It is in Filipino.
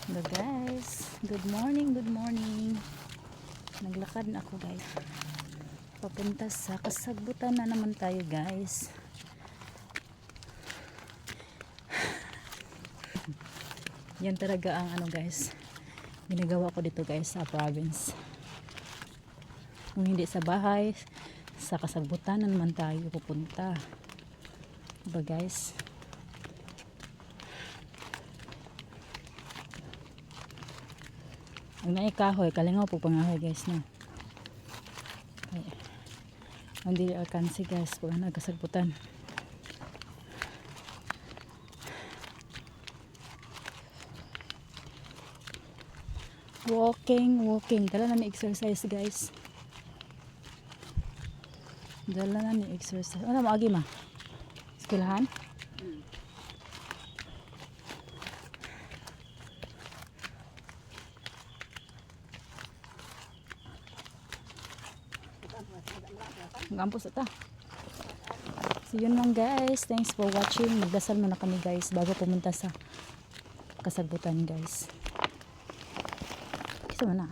Hello guys, good morning, good morning. Naglakad na ako guys, papunta sa Kasagbutan na naman tayo guys. Yan talaga ang ano guys, ginagawa ko dito guys sa province. Kung hindi sa bahay, sa Kasagbutan na naman tayo pupunta, diba guys? Ang naikahoy, kalingaw po pangahoy guys no. Ay, hindi alkansi guys pag nagkasagbutan. Walking. Dala na ni exercise guys. Dala na ni exercise. Ano mo agi ma? Eskwelahan? Gampos ata. So yun lang guys, thanks for watching. Magdasal muna kami guys bago pumunta sa Kasagbutan guys. Kisa mo na.